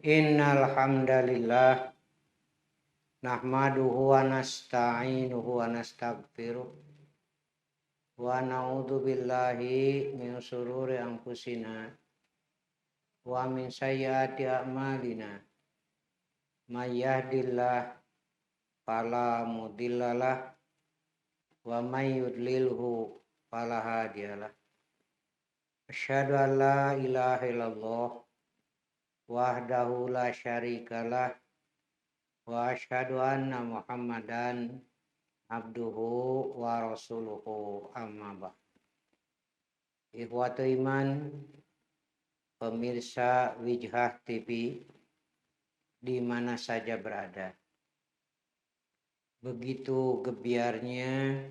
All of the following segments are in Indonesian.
Innal hamdalillah nahmaduhu wa nasta'inuhu wa nastaghfiruh wa na'udzu billahi min shururi anfusina wa min sayyiati a'malina. May yahdihillahu fala mudhillalah wa may yudlilhu fala hadiyalah. Asyhadu an la ilaha illallah wahdahu la syarikalah wa asyhadu anna Muhammadan abduhu wa rasuluhu amma ba'd. Ikhwatul iman, pemirsa Wijhah TV di mana saja berada. Begitu gebiarnya,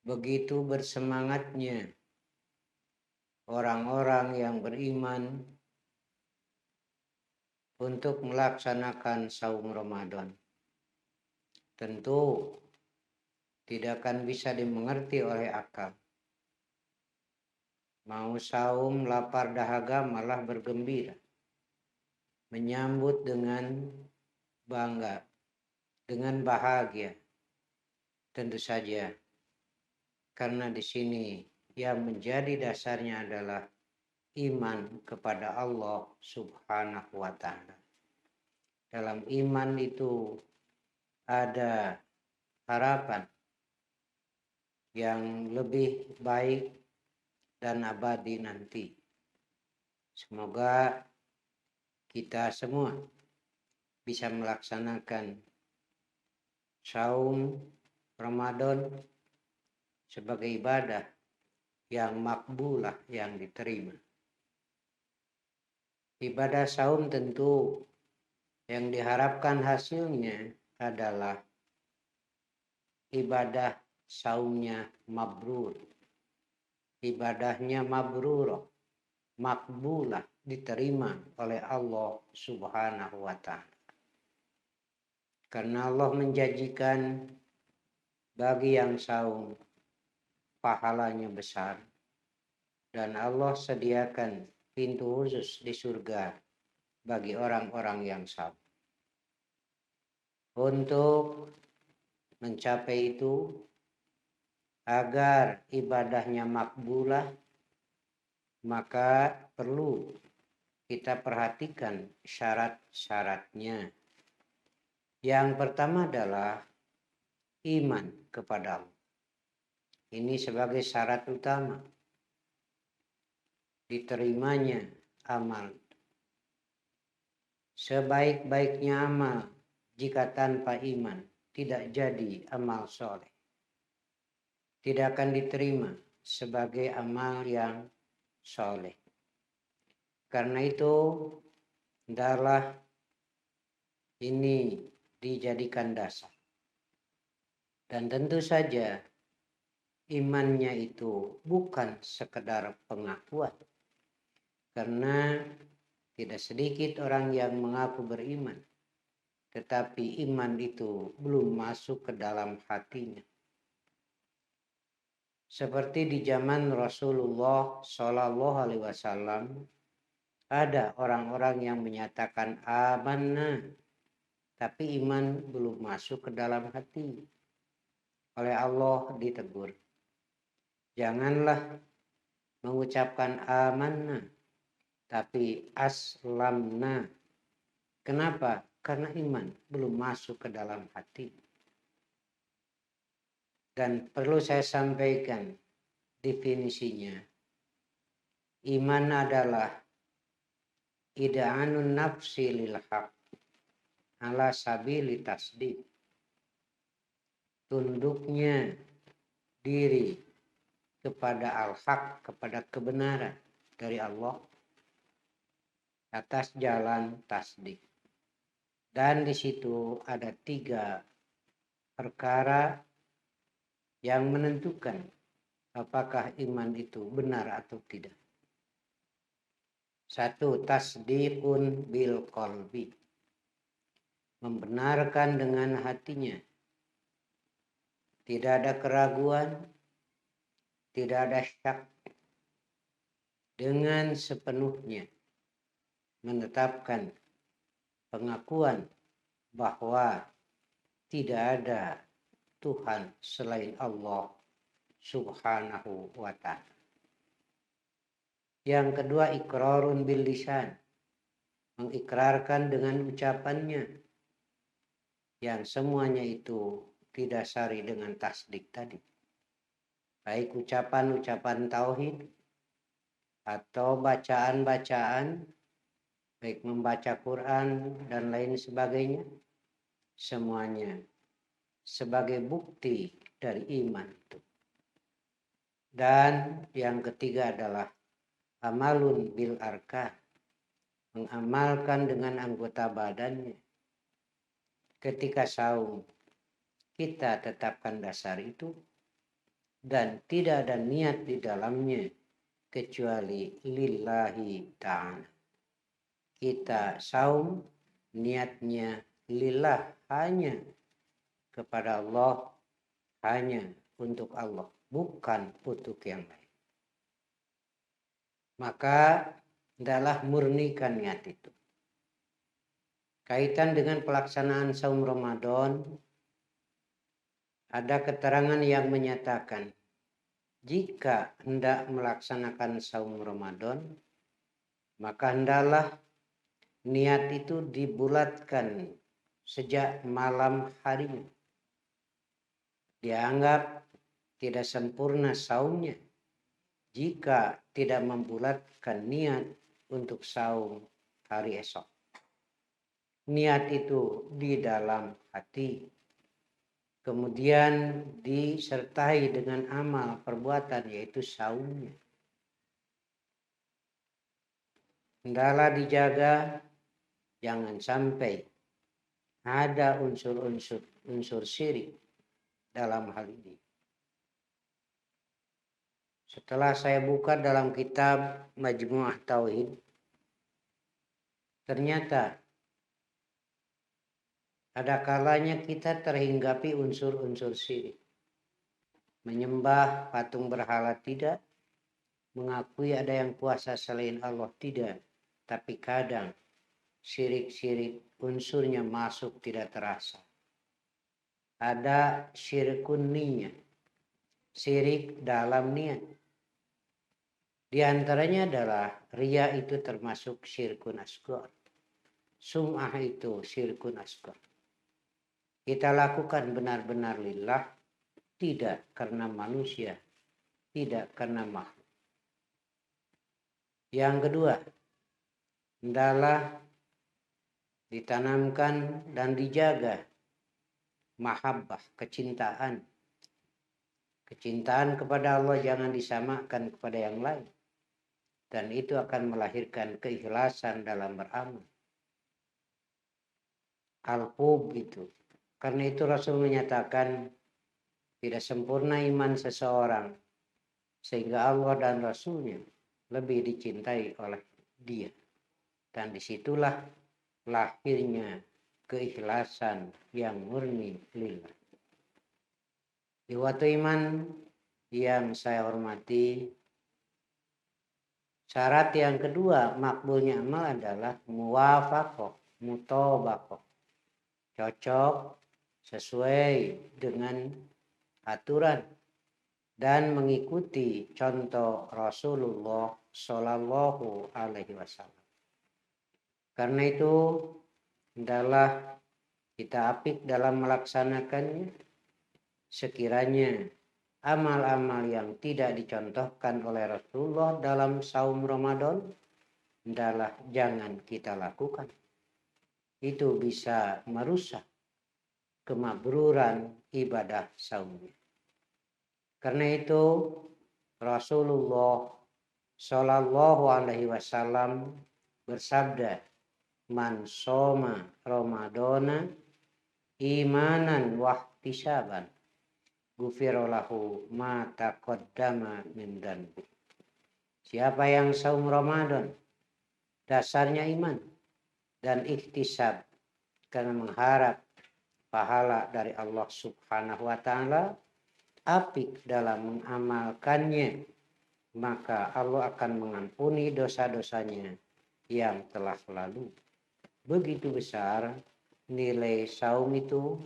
begitu bersemangatnya orang-orang yang beriman untuk melaksanakan saum Ramadan. Tentu tidak akan bisa dimengerti oleh akal. Mau saum lapar dahaga malah bergembira, menyambut dengan bangga, dengan bahagia. Tentu saja karena di sini yang menjadi dasarnya adalah iman kepada Allah Subhanahu wa ta'ala. Dalam iman itu ada harapan yang lebih baik dan abadi nanti. Semoga kita semua bisa melaksanakan saum Ramadan sebagai ibadah yang makbulah, yang diterima. Ibadah saum tentu yang diharapkan hasilnya adalah ibadah saumnya mabrur, ibadahnya mabrurah, makbulah, diterima oleh Allah Subhanahu wa ta'ala. Karena Allah menjanjikan bagi yang saum pahalanya besar, dan Allah sediakan pintu khusus di surga bagi orang-orang yang saum. Untuk mencapai itu, agar ibadahnya makbulah, maka perlu kita perhatikan syarat-syaratnya. Yang pertama adalah iman kepada Allah. Ini sebagai syarat utama diterimanya amal. Sebaik-baiknya amal jika tanpa iman tidak jadi amal soleh, tidak akan diterima sebagai amal yang soleh. Karena itu adalah ini dijadikan dasar. Dan tentu saja imannya itu bukan sekedar pengakuan. Karena tidak sedikit orang yang mengaku beriman, tetapi iman itu belum masuk ke dalam hatinya. Seperti di zaman Rasulullah Shallallahu Alaihi Wasallam, ada orang-orang yang menyatakan amanah, tapi iman belum masuk ke dalam hati. Oleh Allah ditegur, janganlah mengucapkan amanah, tapi aslamna. Kenapa? Karena iman belum masuk ke dalam hati. Dan perlu saya sampaikan definisinya. Iman adalah ida'anun nafsi lil haq ala sabili tasdiq. Tunduknya diri kepada al-haq, kepada kebenaran dari Allah atas jalan tasdik. Dan di situ ada 3 perkara yang menentukan apakah iman itu benar atau tidak. 1, tasdiqun bil qalbi, membenarkan dengan hatinya, tidak ada keraguan, tidak ada syak, dengan sepenuhnya menetapkan pengakuan bahwa tidak ada Tuhan selain Allah Subhanahu wa ta'ala. Yang kedua, iqrarun bil lisan, mengikrarkan dengan ucapannya, yang semuanya itu didasari dengan tasdik tadi. Baik ucapan-ucapan tauhid atau bacaan-bacaan, baik membaca Quran dan lain sebagainya, semuanya sebagai bukti dari iman itu. Dan yang ketiga adalah amalun bil arkan, mengamalkan dengan anggota badannya. Ketika saum, kita tetapkan dasar itu dan tidak ada niat di dalamnya kecuali lillahi ta'ala. Kita saum niatnya lillah, hanya kepada Allah, hanya untuk Allah, bukan untuk yang lain. Maka adalah murnikan niat itu. Kaitan dengan pelaksanaan saum Ramadan, ada keterangan yang menyatakan jika hendak melaksanakan saum Ramadan, maka hendaklah niat itu dibulatkan sejak malam harinya. Dianggap tidak sempurna saumnya jika tidak membulatkan niat untuk saum hari esok. Niat itu di dalam hati, kemudian disertai dengan amal perbuatan, yaitu saumnya. Hendaklah dijaga jangan sampai ada unsur syirik dalam hal ini. Setelah saya buka dalam kitab Majmu'ah Tauhid, ternyata ada kalanya kita terhinggapi unsur-unsur syirik. Menyembah patung berhala tidak, mengakui ada yang kuasa selain Allah tidak, tapi kadang syirik-syirik unsurnya masuk tidak terasa. Ada syirkun niyah, syirik dalam niat. Di antaranya adalah riya, itu termasuk syirkun asghar. Sum'ah itu syirkun asghar. Kita lakukan benar-benar lillah, tidak karena manusia, tidak karena makhluk. Yang kedua, hendaklah ditanamkan dan dijaga mahabbah, kecintaan. Kecintaan kepada Allah jangan disamakan kepada yang lain. Dan itu akan melahirkan keikhlasan dalam beramal. Al-hub itu. Karena itu Rasul menyatakan tidak sempurna iman seseorang sehingga Allah dan Rasulnya lebih dicintai oleh dia. Dan disitulah lahirnya keikhlasan yang murni lillah. Ikhwatu iman yang saya hormati, syarat yang kedua makbulnya amal adalah muwafaqah, mutabaqah, cocok sesuai dengan aturan dan mengikuti contoh Rasulullah Shallallahu Alaihi Wasallam. Karena itu adalah kita apik dalam melaksanakannya. Sekiranya amal-amal yang tidak dicontohkan oleh Rasulullah dalam saum Ramadan, adalah jangan kita lakukan. Itu bisa merusak kemabruran ibadah saumnya. Karena itu Rasulullah Shallallahu Alaihi Wasallam bersabda, man soma Ramadana imanan wahtisaban gufirolahu ma taqaddama min dhanbi. Siapa yang saum Ramadan dasarnya iman dan ihtisab karena mengharap pahala dari Allah Subhanahu wa taala, apik dalam mengamalkannya, maka Allah akan mengampuni dosa-dosanya yang telah lalu. Begitu besar nilai saum itu,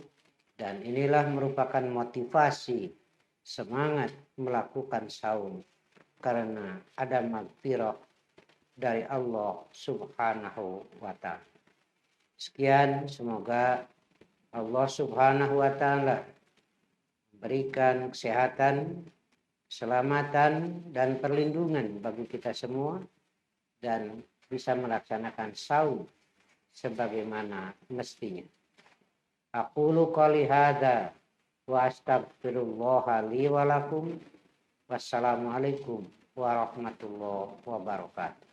dan inilah merupakan motivasi semangat melakukan saum karena ada magfirah dari Allah Subhanahu wa Ta'ala. Sekian, semoga Allah Subhanahu wa Ta'ala berikan kesehatan, keselamatan, dan perlindungan bagi kita semua, dan bisa melaksanakan saum sebagaimana mestinya. Aqulu qouli hadza wa astaghfirullah li wa lakum. Wassalamualaikum warahmatullahi wabarakatuh.